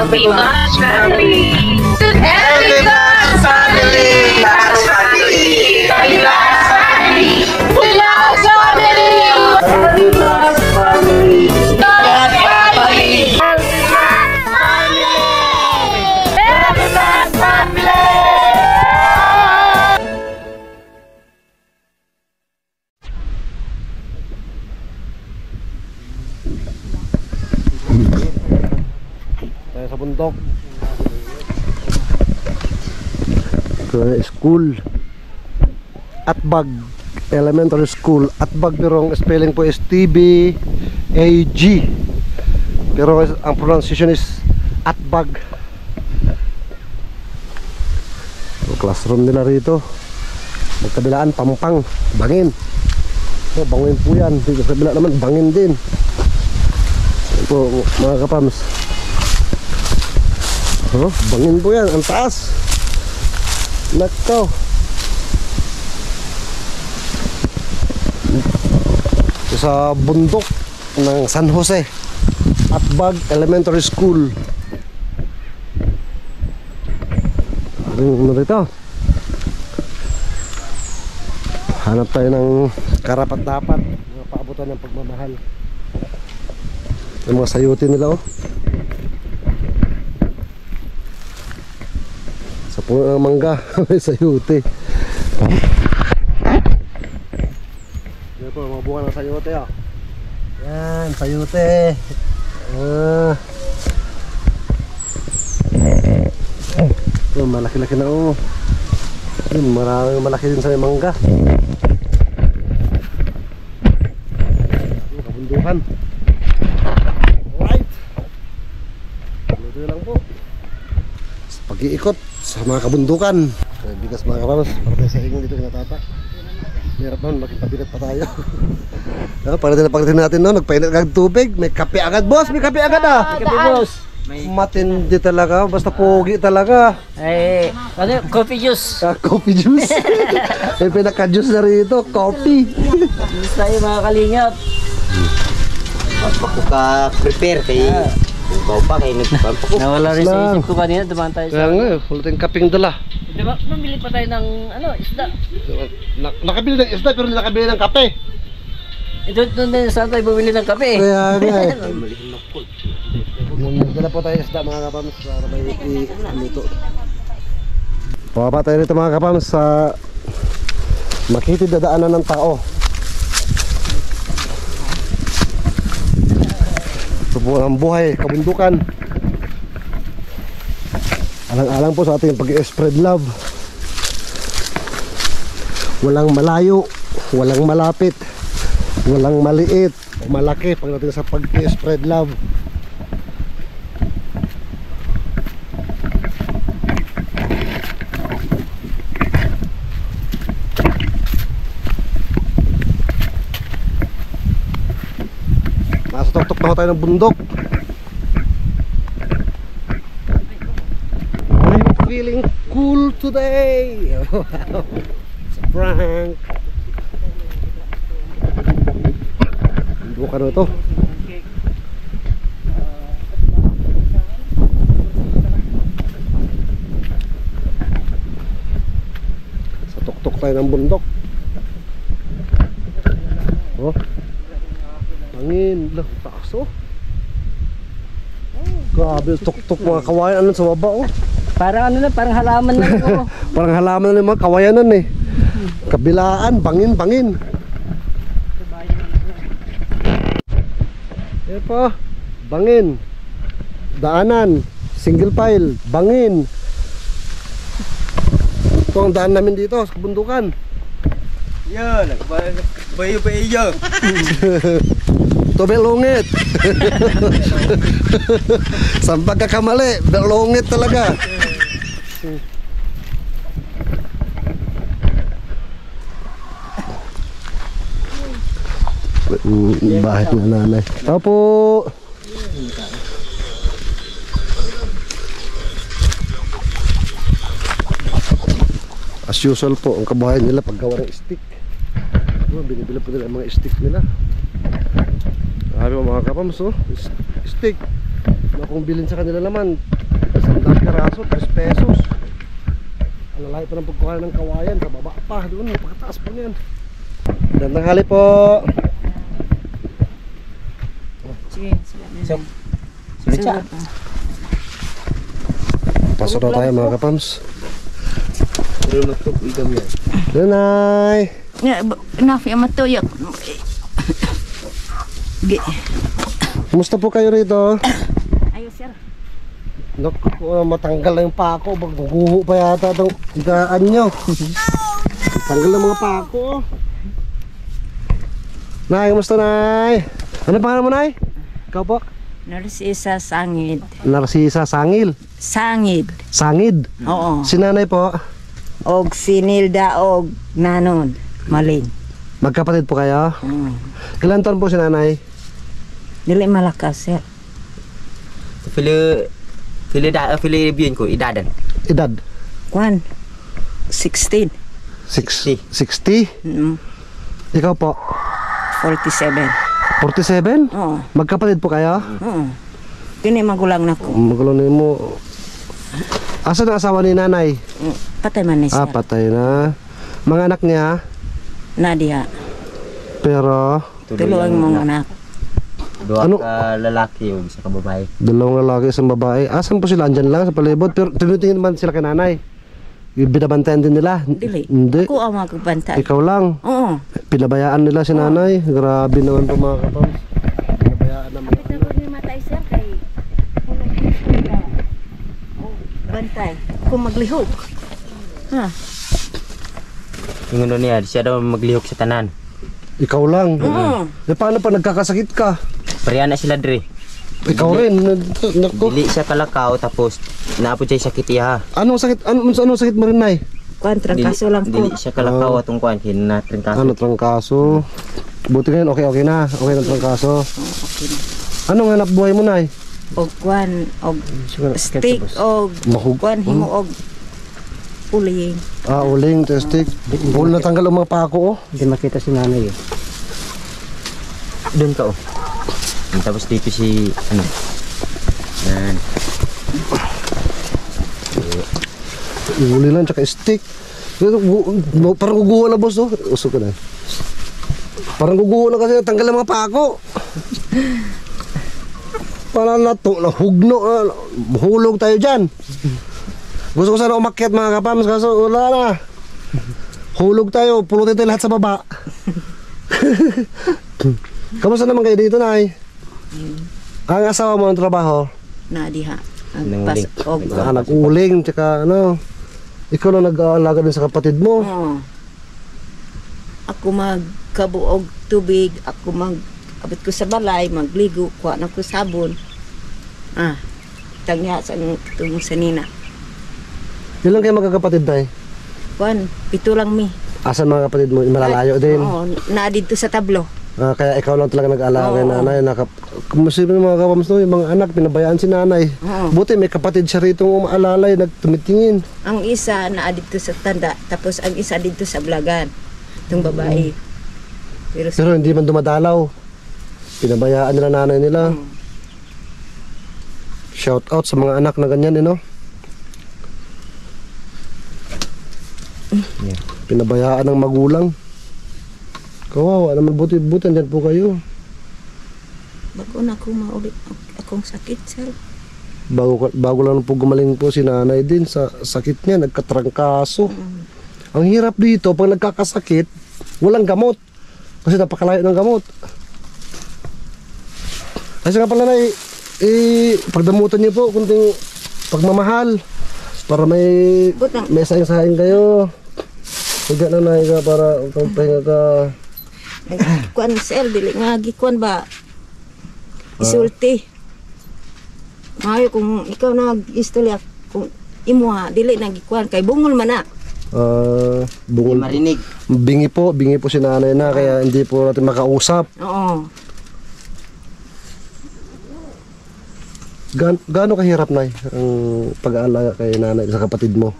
Happy Max Family! Happy Max Family! Max Family! Happy Max Family! Happy Max Family! Happy Max Family! Happy Max Family! Happy Max Family! Happy Max Family! Tayo sa bundok. School Atbag Elementary School. Atbag pero ang spelling po is TBAG, pero ang pronunciation is Atbag. Ang classroom nila rito magkabilaan Pampang, Bangin. So Bangin po yan, dito sa kabila naman Bangin din. Ito mga kapams, Bangin po yan, ang taas. Nakaw. Sa bundok ng San Jose, Atbag Elementary School. Ano dito? Hanap tayo ng karapat-dapat na paabutan ng pagmamahal. Yung mga sayuti nila, sa puno ng mangga. May sayuti. Yan po, mga bunga ng sayuti, yan, sayuti. Ito, malaki-laki na, yun, maraming malaki din sa mangga. Kabundukan. Alright, ito lang po pag-iikot sa mga kabundukan. Bigas mga kapanos, para tayo sa ingin dito kinatata. Meron naman, makitabigat pa tayo. Pagdating natin no, nagpainit agad tubig. May kape agad, boss, may kape agad May kape, boss. Matindi talaga, basta pogi talaga. Ay, ano, coffee juice. Coffee juice. May pinaka-juice na rito, coffee. Juice tayo mga kalingap. Magpapaka-prepare kay ikaw pa kayo nagpapakuk. Nawala rin sa isip ko kanina, dumaan tayo sa... Kaya nga, wala tayong kaping dala. Diba, mamili pa tayo ng, isda. Nakabili ng isda pero hindi nakabili ng kape. Ito din saan tayo bumili ng kape. Kaya nga dala po tayo isda mga kapams para may i-luto. Pababa tayo rito mga kapams sa makitid na daanan ng tao. Ito po ang buhay, kabundukan. Alang-alang po sa ating pag-spread love. Walang malayo, walang malapit, walang maliit, malaki pagdating sa pag-spread love. Nasa tuktok na tayo ng bundok. I'm feeling cool today. It's a prank. Bundukan na ito. Sa tuktok tayo ng bundok. Bangin, taas grabe, tuktok mga kawayan ano sa baba Parang parang halaman na parang halaman na yung mga kawayanan kabilaan, bangin. Yan po, bangin. Daanan, single file, bangin. Ito ang daan namin dito sa bundukan. Yan, bayo-bayo. Ito belungit. Sa pagkakamali, belungit talaga. Bahay ng nanay. Opo. As usual po, ang kabuhayan nila paggawa ng stick. Binibili po nila ang mga stick nila. Sabi mo mga kapams, stick na kung bilhin sa kanila naman Ang piraso, 3 pesos. Ang lalaki pa ng pagkuha ng kawayan. Sa baba pa, doon, pagkataas pa niyan. Gandang hali po. Sige, So, sulit siya. Pasok na tayo mga kapams. Pero matuk ikam yan. Nanay! Enough, yung matuyak. Kumusta po kayo rito? Ayos, sir. Naku, matanggal na yung pako. Magguho pa yata itong higaan nyo. Tanggal na mga pako. Nay, kumusta Nay? Ano pangalan mo Nay? Ikaw po? Narsisa Sangid. Narsisa Sangil. Sangid. Sangid. Oo. Si Nanay po? Og sinilda og nanon. Malin. Magkapatid po kayo? Ilan taon po si Nanay? Dili malakas, sir. Fili biyan ko, idadan. Edad? Kwan. 16. 60? Mm, Ikaw po? 47. 47? Oo. Magkapatid po kayo? Oo. Kini magulang na ko. Magulo na mo. Asan ang asawa ni Nanay? Patay man ni sir. Patay na. Mga anak niya? Nadia. Pero Tulo ang mga anak. Dua Ano? ka lalaki o isa ka babae. dalawang lalaki, isang babae. Asan po sila? Andyan lang sa palibot. Pero tinitingin man sila kay Nanay. Binabantayan din nila? Dili. Hindi. Ako ang magbantay. Ikaw lang. Oo. Pinabayaan nila si Nanay. Grabe naman po mga kapams. Pinabayaan naman. Kapit ako ni matay sir kay bantay. Kung maglihok. Ha. Yung ano niya, siya daw maglihok sa tanan. Ikaw lang. Oo. Paano pa nagkakasakit ka? Pareha na sila dre. Ikaw rin. Naku. Dili siya kalakaw tapos naapod siya sakit iya. Anong sakit? Anong sakit mo rin, Nay? Kwan trangkaso lang ko. Dili siya kalakaw atong kuan kinatring kaso. Ano, trangkaso? Buti ngayon, okay na. Okay na trangkaso. Anong hanap buhay mo, Nay? Og kwan og stick og Mahug. kwan himo og uling. Uling, testik. Bull na tanggal ang mga pako, oh. Hindi makita si Nanay eh. Doon ka oh. Tapos dito si ano. Yan. Uli lang, tsaka stick. Parang guguho na, boss, oh. Usok ka na. Parang guguho na kasi tanggal ang mga pako. Parang nahugno. Hulog tayo dyan. Gusto ko sana umakyat mga kapams, kaso wala na. Hulog tayo, pulutin tayo lahat sa baba. Kamusta naman kayo dito, Nay? Ang asawa mo ng trabaho? Nadiha. Nang Ang pas uling. og Nag-uling, tsaka ano. Ikaw na nag-aalaga din sa kapatid mo. Oo. Ako magkabuog tubig, ako abot ko sa balay, magligo, kuha na ko sabon. Tangya sa tungong sa nina. Ilan kayo magkakapatid, Nay? Kuan, pito lang mi. Asan mga kapatid mo? Malalayo din. Oo, na dito sa tablo. Kaya ikaw lang talaga nag-aalaga kay Oo. Nanay. Kumusta yung mga kapams no? Yung mga anak, pinabayaan si Nanay. Oo. Buti may kapatid siya rito umaalalay, nagtumitingin. Ang isa na dito sa tanda, tapos ang isa dito sa blagan. Itong babae. Pero Pero hindi man dumadalaw. Pinabayaan nila nanay nila. Shout out sa mga anak na ganyan, no? Yeah. Pinabayaan ng magulang. Kawawa naman, buti andyan po kayo. bago na ako maulit akong sakit, sir. Bago lang po gumaling po si Nanay din sa sakit niya, nagkatrangkaso. Ang hirap dito, pag nagkakasakit, walang gamot. Kasi napakalayo ng gamot. Kasi nga pala, Nay, pagdamutan niyo po, kunting pagmamahal. Para may sayang-sayang kayo. Higa na, Nay, ka para pahinga ka. Kuan, sir, dili nga gikuan ba? Isulti. Mayo kung ikaw nag-istorya, kung imo ha, dili na gikuan kay bungol man na. Bungol. Marinig. Bingi po si Nanay na, kaya hindi po natin makausap. Oo. Gaano kahirap, Nay, ang pag-aalaga kay Nanay sa kapatid mo?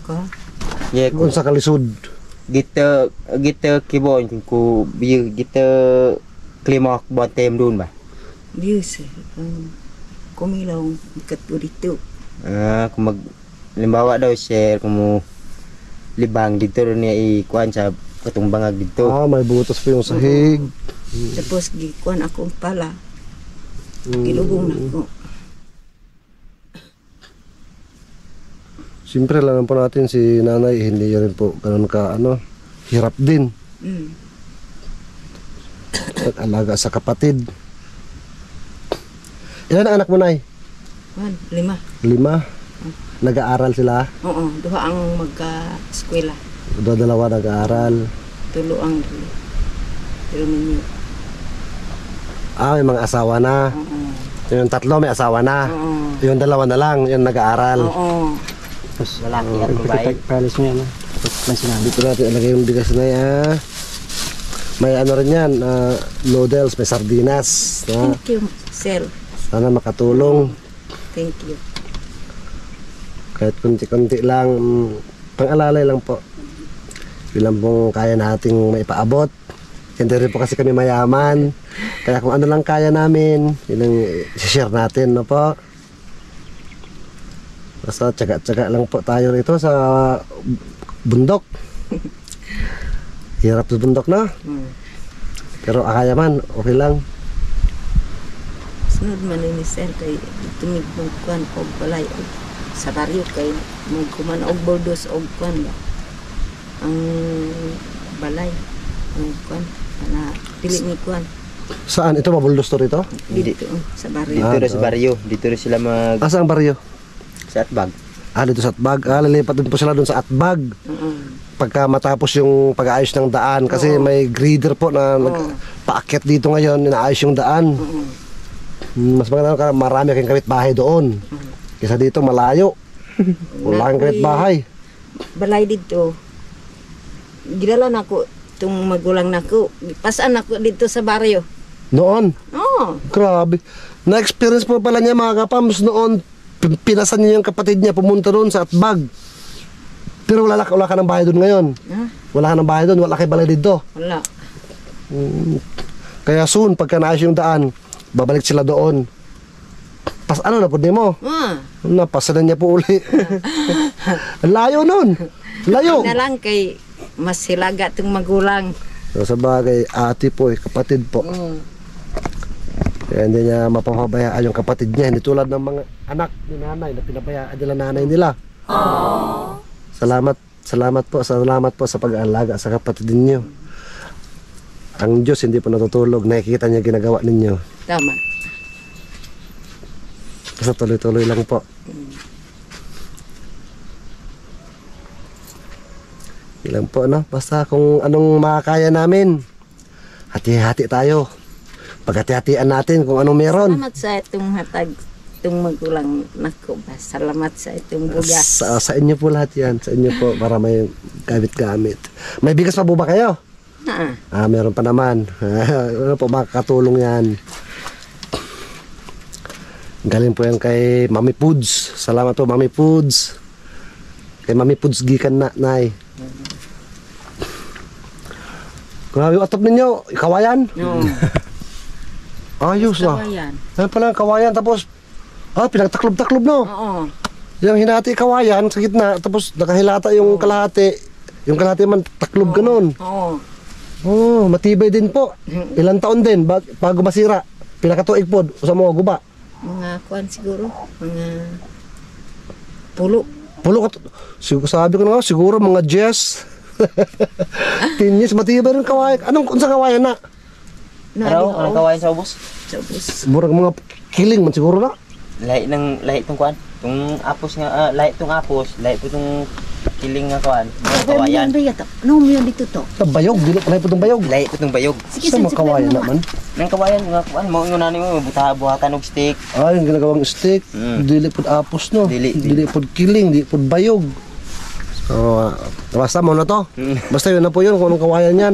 Ko. Yeah, Kung sa kalisod. kita kibon ko biyo kita klimak buat tem dun ba. Views. kumilaw ikat po dito. Kung limbawa daw share kung mo libang dito rin niya ikuan sa katong bangag dito. May butas po yung sahig. Tapos gikuan akong pala. Gilugong na ko. Siyempre, alam po natin si nanay, hindi rin po ganun ka, hirap din. Alaga sa kapatid. Ilan ang anak mo, Nay? 5. 5? Nag-aaral sila? Oo, duha ang magka-eskwela. Dalawa nag-aaral. Tulo ang pero ninyo. May mga asawa na. Oo. Yung 3 may asawa na. Oo. Yung 2 na lang, yung nag-aaral. Oo. Tapos, Lalaki at babae. palis niya, no? Tapos, may sinabi. Dito natin ilagay yung bigas na yan. May rin yan, noodles, may sardinas. Thank you, sir. Sana makatulong. Thank you. Kahit konti-konti lang, pang-alalay lang po. Yun lang pong kaya nating maipaabot. Hindi rin po kasi kami mayaman. Kaya kung ano lang kaya namin, yun ang share natin, no po? Basta tsaga-tsaga lang po tayo rito sa bundok. Hirap sa bundok na. Pero kaya man, okay lang. Sunod man ni sir kay tumig mong kuan og balay og sa baryo kay mong kuman og bordos og kuan ba. Ang balay ang kuan na dili ni kuan Saan? Ito mabuldos to rito? dito sa baryo. Dito rin sa baryo. Dito rin sila Asa ang baryo? sa atbag. Dito sa Atbag. Lilipat din po sila doon sa Atbag. Pagka matapos yung pag-aayos ng daan. Kasi may grader po na nagpaakyat dito ngayon. Inaayos yung daan. Mas maganda ka, marami kayong kapitbahay doon. Kaysa dito malayo. Wala kang kapitbahay. Balay dito. Gidala na ko tung magulang nako. Pasan ako dito sa baryo. Noon. Oh, Grabe. Na-experience po pala niya mga kapams noon. Pinasan niya yung kapatid niya pumunta doon sa Atbag. Pero wala ka ng bahay doon ngayon. Wala ka ng bahay doon, wala kay balay dito. wala. Kaya soon, pagka naayos yung daan, babalik sila doon. Ano na po di mo? Napasalan niya po uli. Layo nun. Layo. Na lang kay mas hilaga tong magulang. So, sa bagay, ate po, kapatid po. Kaya hindi niya mapapabayaan yung kapatid niya. Hindi tulad ng mga anak ni nanay na pinabayaan nila nanay nila. Salamat po sa pag-aalaga sa kapatid ninyo. Ang Diyos hindi po natutulog. Nakikita niya ginagawa ninyo. Tama. Basta tuloy-tuloy lang po. Ilang po, no? Basta kung anong makakaya namin, hati-hati tayo. Paghati-hatian natin kung anong meron. Salamat sa itong hatag itong magulang nako ba. Salamat sa itong bugas. Sa inyo po lahat yan. Sa inyo po para may gamit-gamit. May bigas pa po ba kayo? Meron pa naman. Ano po, makakatulong yan. Galing po yan kay Mami Foods. Salamat po Mami Foods. Kay Mami Foods gikan na, Nay. Grabe yung atop ninyo, kawayan? Ayos na. Kawayan. Ayun pala ang kawayan, tapos pinagtaklob-taklob, no? Oo. Yung hinati kawayan sa gitna, tapos nakahilata yung kalahati. Yung kalahati man taklob ganun. Oo. Matibay din po. Ilang taon din bago masira. Pinakatuig po sa mga guba. Mga kuan siguro, mga pulo. Sabi ko na nga, siguro mga Jess. 10 years, matibay rin kawayan. Anong sa kawayan na? Anong kawayan sa ubos? Sa ubos. Murag mga kiling man siguro na. Lahi tong kuan. Tung apos nga lahi tong apos, lahi po tong kiling nga kuan. Kawayan. Ano mo yun dito to? Bayog, dili pa po itong bayog. Lahi po tong bayog. Sa mga kawayan naman. Nang kawayan nga kuan mo ngunani mo buhatan og stick. Yung ginagawang steak, dili po apos no. Dili. Dili po kiling, dili po bayog. Basta mo na to. Basta yun na po yun kung anong kawayan yan.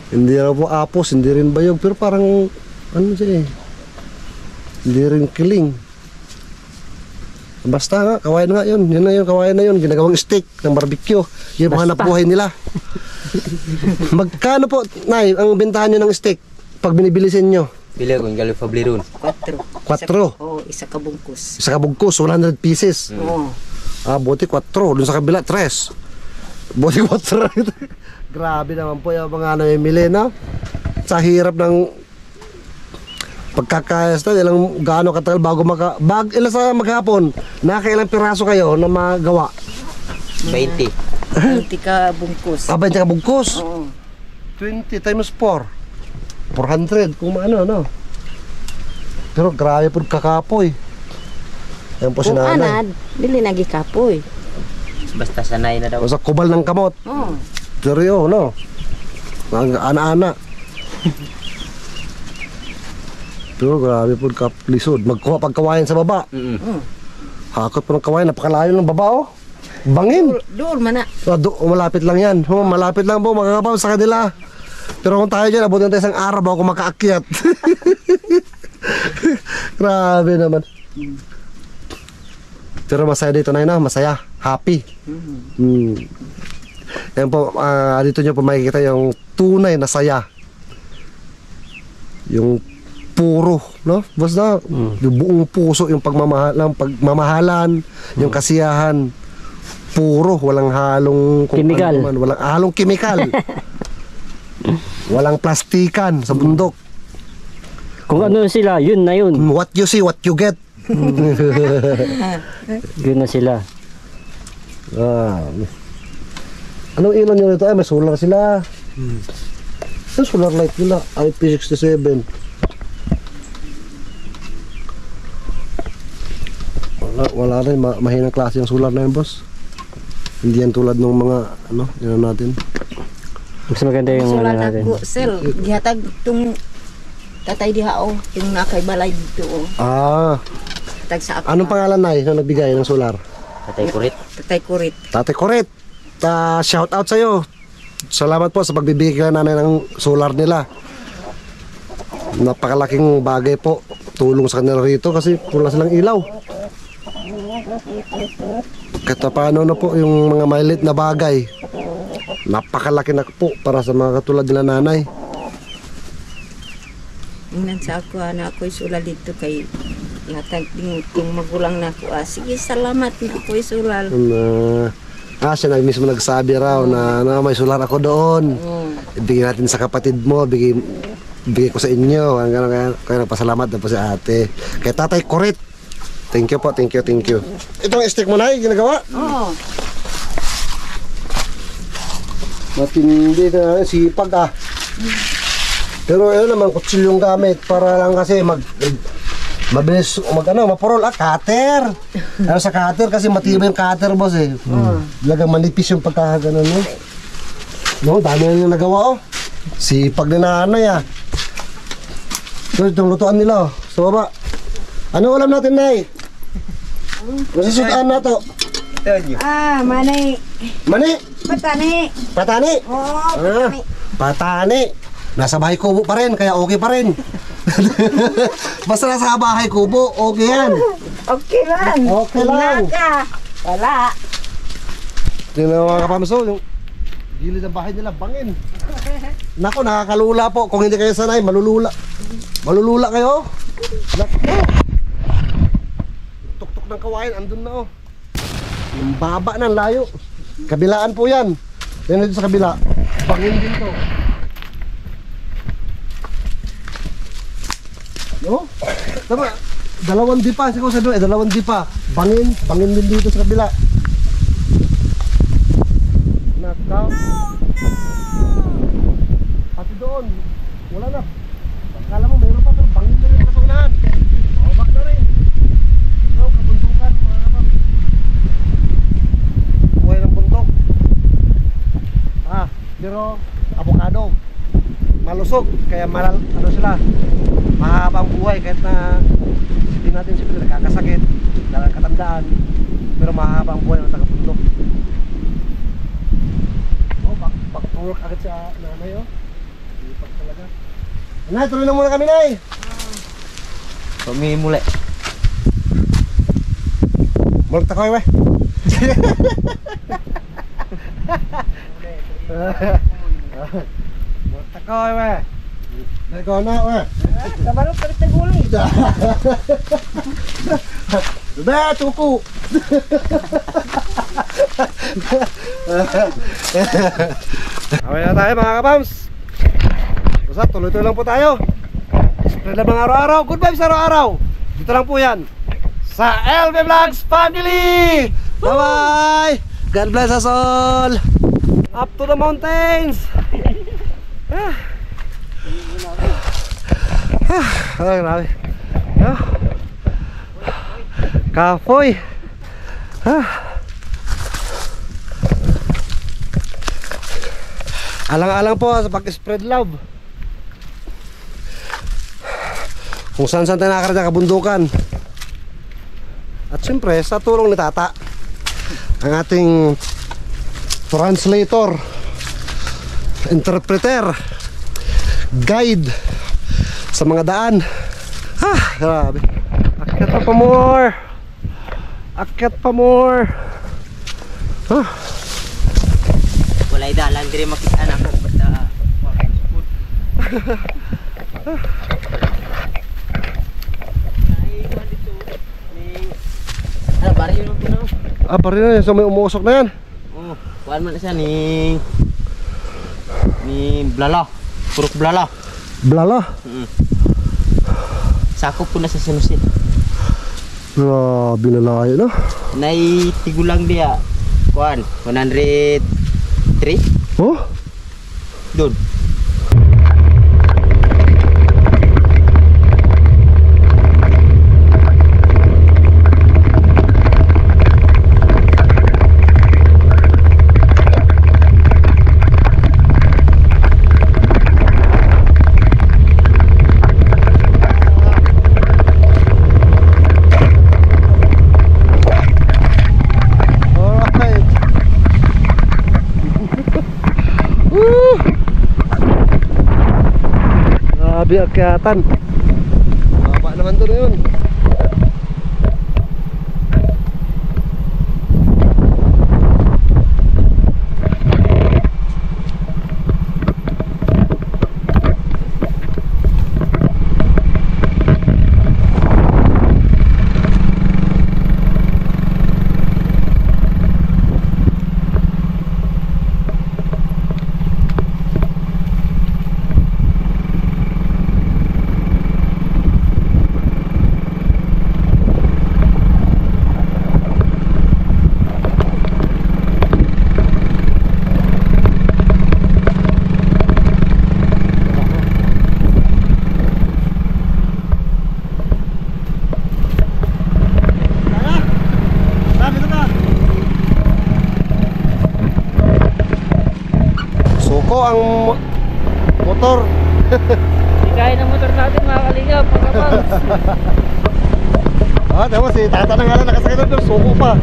Hindi na po apos, hindi rin bayog, pero parang ano siya eh. Hindi rin kiling. Basta nga, kawayan nga yun. Yun na yun, kawayan na yun. Ginagawang steak ng barbecue. Yun ang hanap buhay nila. Magkano po, Nay, ang bentahan nyo ng steak pag binibili sa inyo? Pila kung gali pabliron. 4. 4. Oo, isa ka bungkus. Isa ka bugkos, 100 pieces. Oo. Buti 4. Doon sa kabila, 3. Buti 4. Grabe naman po yung mga namimili, no? Sa hirap ng pagkakayas na, ilang gaano katagal bago ilan sa maghapon, nakailang piraso kayo na magawa? 20. 20 ka bungkus. 20 ka bugkos. Oo. 20 times 4. 400 kung ano, no? Pero grabe po kakapoy. Ayan po si Kung nanay. anad, dili nagi kapoy. Basta sanay na daw. O sa kubal ng kamot. Oo. Pero yun, no? Ang ana-ana. Pero grabe po kaplisod. Magkuha pagkawayan sa baba. Hakot po ng kawayan. Napakalayo ng baba, oh. Bangin. Doon man na. Malapit lang yan. Malapit lang po mga kapaw sa kanila. Pero kung tayo dyan, abutin tayo isang araw bago makaakyat. Grabe naman. Pero masaya dito na yun, masaya. Happy. Yan po, dito nyo po makikita yung tunay na saya. Yung puro, no? Basta, yung buong puso, yung pagmamahalan, yung kasiyahan. Puro, walang halong Kimikal. Walang halong kimikal. Walang plastikan sa bundok. Kung ano sila, yun na yun. What you see, what you get. Yun na sila. Anong ilaw nyo nito? Ay, may solar sila. Yung solar light nila, IP67. Wala rin, mahinang klase yung solar na yun, boss. Hindi yan tulad ng mga, yun natin. Mas maganda yung Sulat ano natin. ako, sel. Gihatag itong tatay diha, oh. Yung nakay balay dito, oh. Tag sa ako. Anong pangalan na na nagbigay ng solar? Tatay kurit. Tatay kurit. Tate Coret, shout out sa'yo. Salamat po sa pagbibigay ka nanay ng solar nila. Napakalaking bagay po. Tulong sa kanila rito kasi wala silang ilaw. Kahit paano na po yung mga maliit na bagay. Napakalaki na po para sa mga katulad nila nanay. Ingnan sa ako, na ako'y sulal dito kay natag yung magulang na ako. Sige, salamat na ako'y sulal. Siya mismo nagsabi raw na may solar ako doon. Ibigay natin sa kapatid mo, bigay ko sa inyo. Kaya nagpasalamat na po si ate. Kay Tatay Coret. Thank you po, thank you. Itong stick mo na ginagawa? Oo. Matindi na sipag Pero ayun naman, kutsil yung gamit para lang kasi mabilis maporol cutter. Sa cutter kasi matibay yung cutter, boss eh. Lagang manipis yung pagkakaganon mo. No, dami na yung nagawa, oh. Sipag na nanay, So, itong lutuan nila, sa baba. Ano ulam natin, Nay? Masisutaan na to. Manay. Mani? Patani. Patani? Oo, Patani. Nasa bahay kubo pa rin, kaya okay pa rin. Basta nasa bahay kubo, okay yan. Okay lang. Okay lang. Wala. Tingnan mga kapamso, yung gilid ng bahay nila, bangin. Nako, nakakalula po. Kung hindi kayo sanay, malulula. Malulula kayo. Nako. Tuktok ng kawain, andun na, oh. Yung baba ng layo. Kabilaan po yan. Tingnan dito sa kabila. Bangin din to. No? Tama. Dalawang dipa. Siguro sa doon, dalawang dipa. Bangin. Bangin din dito sa kabila. Nakaw. Pati doon. Wala na. Akala mo meron pa, pero bangin na rin sa unahan. Baba na rin. So, kabundukan mga kapag. Buhay ng bundok. Pero avocado. Malusog. Kaya sila. Mahabang buhay kahit na hindi natin siguro nakakasakit dahil katandaan. Pero mahabang buhay ng taga-bundok. Back to work agad sa nanay, oh. Lipat talaga. Nay, tuloy na muna kami, Nay. Pamimuli. Mulak takoy, weh. Mulak takoy, weh. Nagko na, weh. Kabalo pa rin gulay. Ba, tuko. Okay na tayo mga kabams. Basta tuloy-tuloy lang po tayo. Spread lang mga araw-araw. Good vibes araw-araw. Dito lang po yan sa LV Vlogs Family. Bye-bye. God bless us all. Up to the mountains. Ay, grabe. Kafoy. Alang-alang po sa pag-spread love. Kung saan-saan tayo nakakarating sa kabundukan. At siyempre sa tulong ni Tata, ang ating translator, interpreter, guide sa mga daan. Grabe. Akyat pa more. Akyat pa more. Walay dalan diri makita na ko basta. Ano bari yun po. Bari na yan. So may umuusok na yan. Oh, kuan man na siya ni blala. Purok blala. Blala. Sakop po na sa sinusin. Grabe na layo na. Nay tigulang dia. Kuan 103 Oh? doon. Alright. Grabe akyatan. Baba naman doon yun. Suko ang motor. Hindi kaya ng motor natin mga kalingap, mga kabams. Tapos si Tata na nga lang nakasakay doon. Suko pa.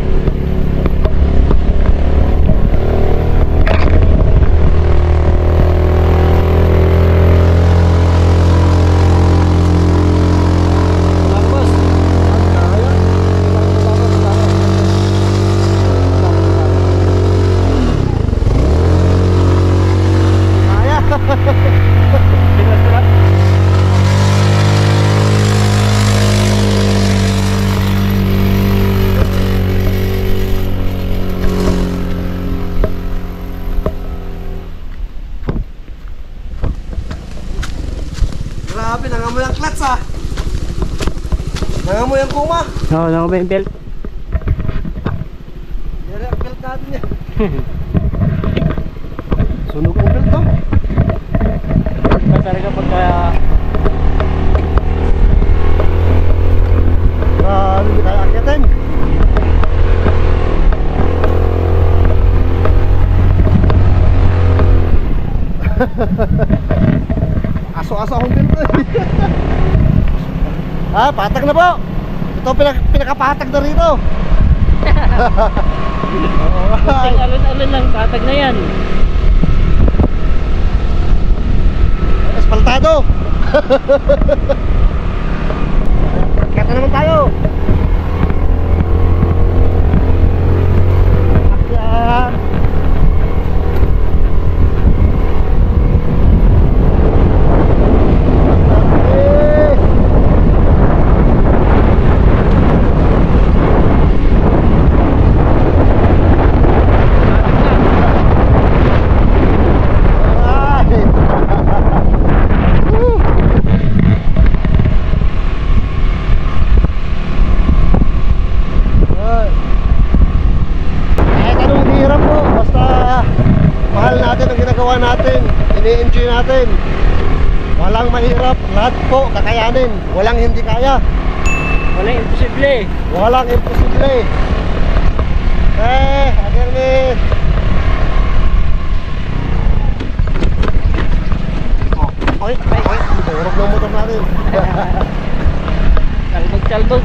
Grabe, nangamoy ang clutch ah. Nangamoy ang kuma. Oo, nangamoy yung belt. Yari ang belt natin niya. Sunog ang belt to. Talaga pagka... Grabe, hindi kaya akyatin. Aso-aso akong belt eh. Patag na po. Ito pinakapatag na rito. Kunting alon-alon lang, patag na yan. Espaltado. Kaya naman tayo. Akyat. ini-enjoy natin. Walang mahirap, lahat po kakayanin. Walang hindi kaya. Walang imposible. Walang imposible. Agarmin. Oy, durog ng motor natin. Kalbog-kalbog.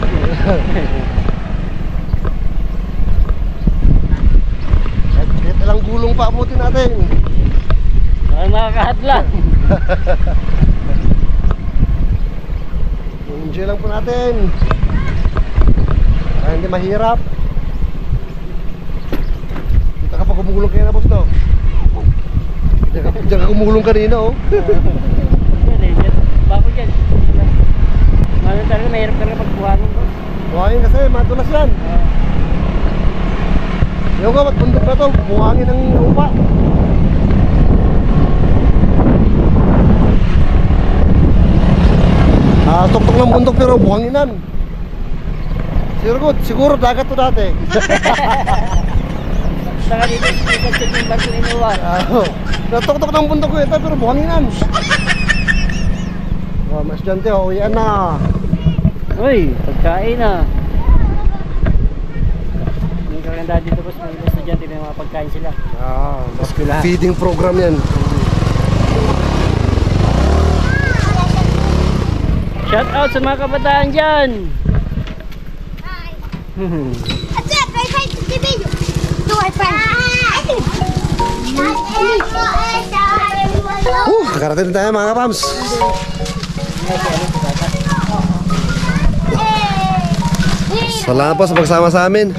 Kahit ilang gulong pa abutin natin. Walang makakahadlang. Enjoy lang po natin. Para hindi mahirap. Kita ka pa kumulong kayo na boss, no? Diyan ka kumulong kanina, oh. Yan eh, yan. Bako dyan. Ano talaga, mahirap talaga pagbuhangin ko. Buhangin kasi, madulas yan. Yung ka, bundok na to, buhangin ng upa. Tuktok ng bundok pero buhanginan. Siguro dagat to dati. Saka dito, ikot-ikot yung barko inuwa. Natuktok ng bundok ko ito pero buhanginan. Oh, mas dyan tayo, uwian na. Uy, pagkain na. Yung kaganda dito boss, mga estudyante may mga pagkain sila. Feeding program yan. Shout out sa mga kabataan dyan! Nakarating tayo mga kapams. Salamat po sa pagsama sa amin.